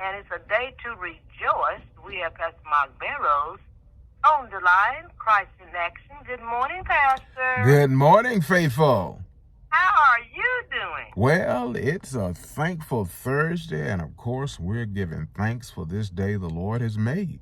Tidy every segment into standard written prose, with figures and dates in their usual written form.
and it's a day to rejoice. We have Pastor Mark Burroughs on the line, Christ in Action. Good morning, Pastor. Good morning, faithful. How are you doing? Well, it's a thankful Thursday, and of course, we're giving thanks for this day the Lord has made.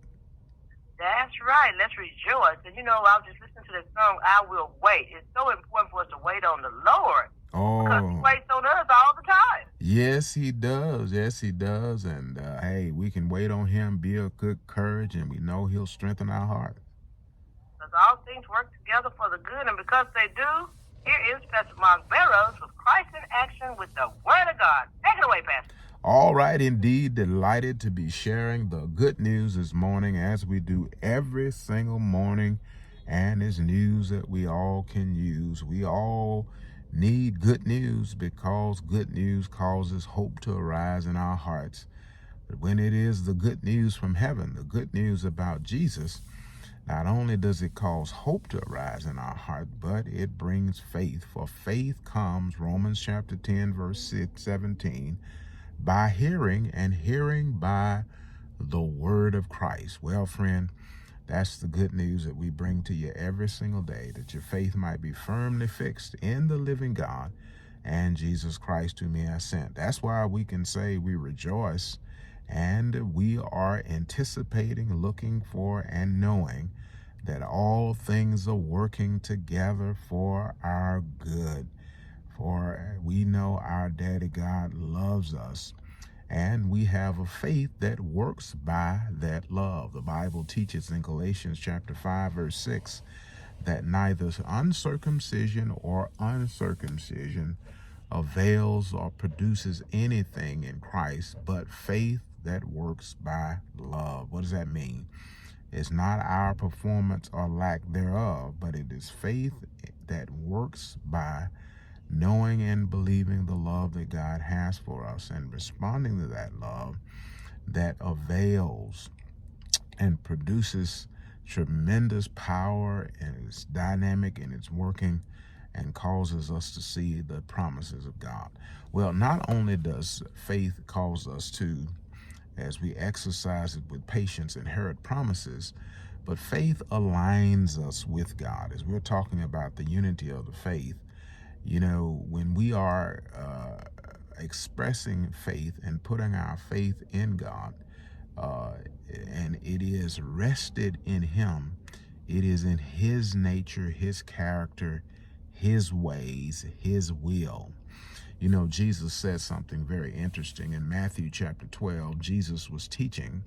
That's right. Let's rejoice. And you know, I was just listening to the song, I Will Wait. It's so important for us to wait on the Lord. Because He waits on us all the time. Yes, He does. Yes, He does. And hey, we can wait on Him, be of good courage, and we know He'll strengthen our heart. Because all things work together for the good, and because they do, here is Pastor Mark Burroughs with Christ in Action with the Word of God. Take it away, Pastor. All right, indeed, delighted to be sharing the good news this morning as we do every single morning, and it's news that we all can use. We all need good news because good news causes hope to arise in our hearts. But when it is the good news from heaven, the good news about Jesus, not only does it cause hope to arise in our heart, but it brings faith. For faith comes, Romans chapter 10, verse 17, by hearing, and hearing by the word of Christ. Well, friend, that's the good news that we bring to you every single day, that your faith might be firmly fixed in the living God and Jesus Christ whom He has sent. That's why we can say we rejoice, and we are anticipating, looking for, and knowing that all things are working together for our good. For we know our Daddy God loves us, and we have a faith that works by that love. The Bible teaches in Galatians chapter 5, verse 6, that neither uncircumcision or uncircumcision avails or produces anything in Christ, but faith that works by love. What does that mean? It's not our performance or lack thereof, but it is faith that works by knowing and believing the love that God has for us and responding to that love that avails and produces tremendous power, and it's dynamic and it's working and causes us to see the promises of God. Well, not only does faith cause us to, as we exercise it with patience, inherit promises, but faith aligns us with God. As we're talking about the unity of the faith, you know, when we are expressing faith and putting our faith in God, and it is rested in Him, it is in His nature, His character, His ways, His will. You know, Jesus said something very interesting in Matthew chapter 12. Jesus was teaching,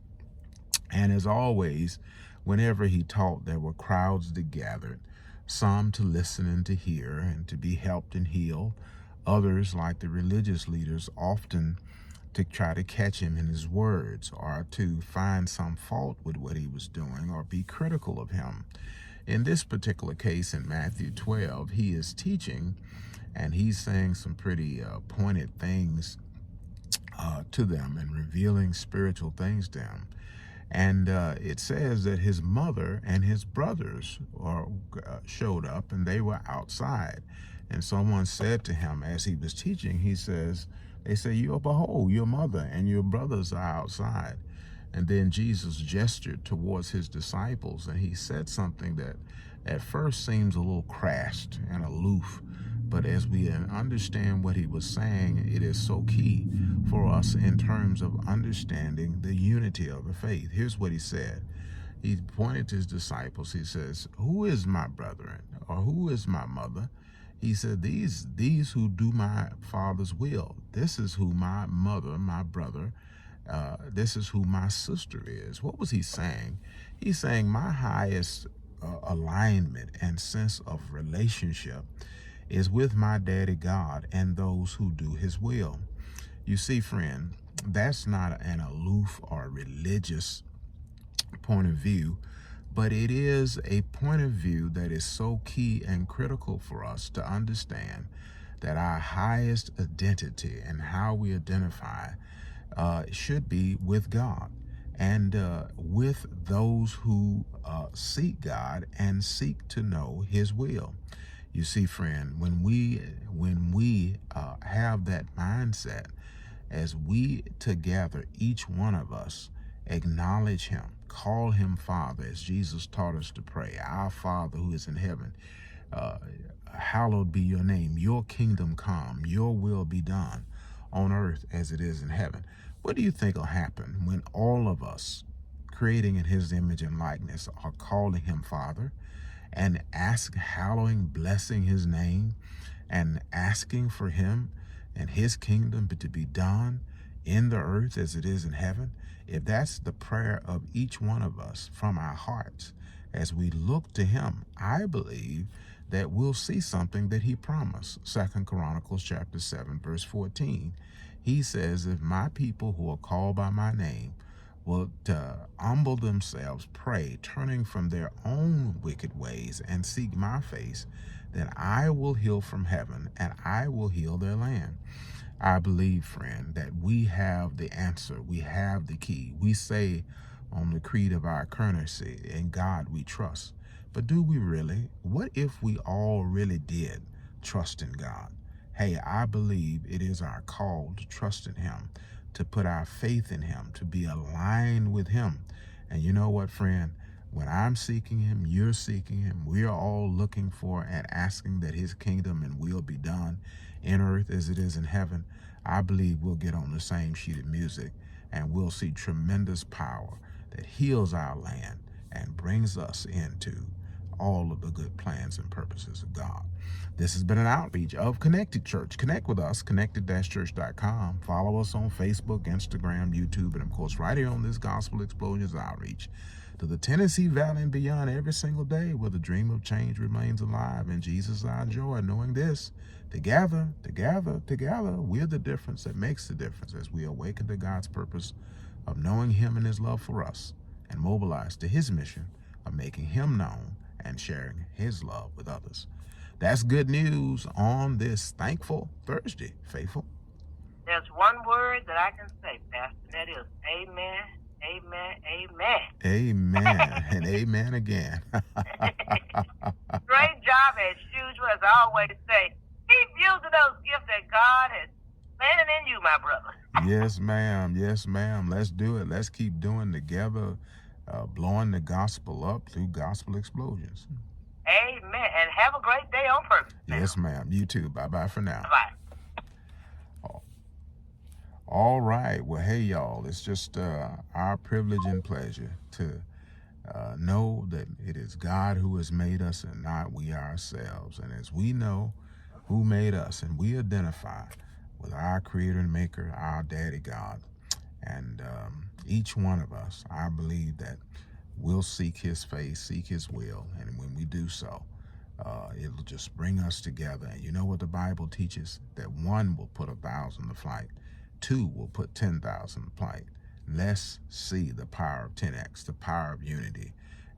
and as always, whenever He taught, there were crowds that gathered, some to listen and to hear and to be helped and healed. Others, like the religious leaders, often to try to catch Him in His words or to find some fault with what He was doing or be critical of Him. In this particular case in Matthew 12, He is teaching, and He's saying some pretty pointed things to them and revealing spiritual things to them. And it says that His mother and His brothers showed up, and they were outside. And someone said to Him as He was teaching, they say, behold, your mother and your brothers are outside. And then Jesus gestured towards His disciples, and He said something that at first seems a little crass and aloof. But as we understand what He was saying, it is so key for us in terms of understanding the unity of the faith. Here's what He said. He pointed to His disciples. He says, who is my brethren, or who is my mother? He said, these who do my Father's will. This is who my mother, my brother, this is who my sister is. What was He saying? He's saying my highest alignment and sense of relationship is with my Daddy God and those who do His will. You see, friend, that's not an aloof or religious point of view, but it is a point of view that is so key and critical for us to understand that our highest identity and how we identify should be with God and with those who seek God and seek to know His will. You see, friend, when we have that mindset, as we together, each one of us, acknowledge him, call him Father, as Jesus taught us to pray. Our Father who is in heaven, hallowed be your name. Your kingdom come. Your will be done on earth as it is in heaven. What do you think will happen when all of us, creating in his image and likeness, are calling him Father and hallowing, blessing his name, and asking for him and his kingdom to be done in the earth as it is in heaven? If that's the prayer of each one of us from our hearts, as we look to him, I believe that we'll see something that he promised. 2 Chronicles chapter 7, verse 14. He says, if my people who are called by my name will humble themselves, pray, turning from their own wicked ways and seek my face, then I will heal from heaven and I will heal their land. I believe, friend, that we have the answer. We have the key. We say on the creed of our currency, in God we trust. But do we really? What if we all really did trust in God? Hey, I believe it is our call to trust in him, to put our faith in him, to be aligned with him. And you know what, friend? When I'm seeking him, you're seeking him, we are all looking for and asking that his kingdom and will be done in earth as it is in heaven. I believe we'll get on the same sheet of music and we'll see tremendous power that heals our land and brings us into all of the good plans and purposes of God. This has been an outreach of Connected Church. Connect with us, connected-church.com. Follow us on Facebook, Instagram, YouTube, and of course right here on this Gospel Explosions outreach to the Tennessee Valley and beyond every single day, where the dream of change remains alive. And Jesus is our joy, knowing this, together, we're the difference that makes the difference as we awaken to God's purpose of knowing him and his love for us, and mobilize to his mission of making him known and sharing his love with others. That's good news on this thankful Thursday, faithful. There's one word that I can say, Pastor, and that is amen, amen, amen. Amen and amen again. Great job as usual, as I always say. Keep using those gifts that God has planted in you, my brother. Yes, ma'am. Yes, ma'am. Let's do it. Let's keep doing together, blowing the gospel up through gospel explosions. Amen. And have a great day on purpose. Yes, ma'am. You too. Bye-bye for now. Bye. All right. Well, hey, y'all. It's just our privilege and pleasure to know that it is God who has made us and not we ourselves. And as we know who made us and we identify with our Creator and Maker, our Daddy God, and each one of us, I believe that we'll seek his face, seek his will, and when we do so, it'll just bring us together. And you know what the Bible teaches? That one will put 1,000 to flight, two will put 10,000 to flight. Let's see the power of 10x, the power of unity,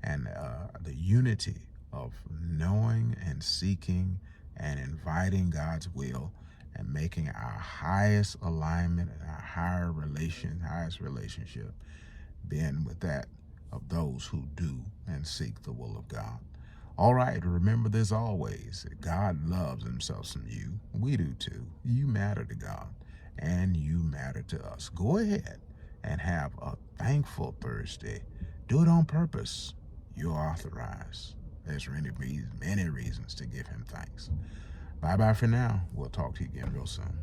and the unity of knowing and seeking and inviting God's will and making our highest alignment and our highest relationship being with that of those who do and seek the will of God. All right, remember this always. God loves himself some you. We do too. You matter to God and you matter to us. Go ahead and have a thankful Thursday. Do it on purpose. You're authorized. There's many reasons to give him thanks. Bye-bye for now. We'll talk to you again real soon.